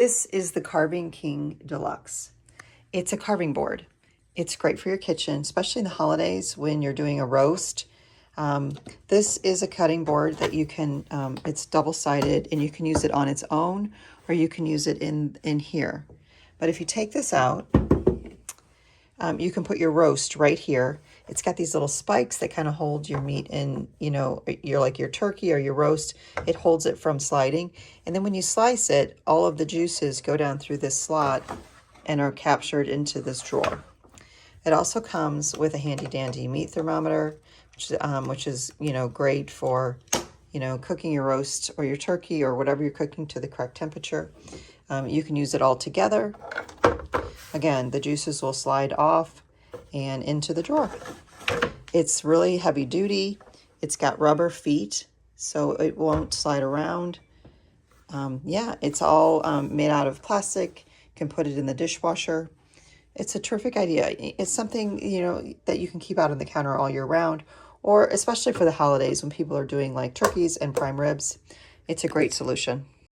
This is the Karving King Deluxe. It's a carving board. It's great for your kitchen, especially in the holidays when you're doing a roast. This is a cutting board that you can, it's double-sided, and you can use it on its own, or you can use it in here. But if you take this out, you can put your roast right here. It's got these little spikes that kind of hold your meat in, you know, your turkey or your roast. It holds it from sliding. And then when you slice it, all of the juices go down through this slot and are captured into this drawer. It also comes with a handy dandy meat thermometer, which is, you know, great for, you know, cooking your roast or your turkey or whatever you're cooking to the correct temperature. You can use it all together. Again, the juices will slide off and into the drawer. It's really heavy duty. It's got rubber feet, so it won't slide around. Yeah, it's all made out of plastic. You can put it in the dishwasher. It's a terrific idea. It's something, you know, that you can keep out on the counter all year round, or especially for the holidays when people are doing like turkeys and prime ribs. It's a great solution.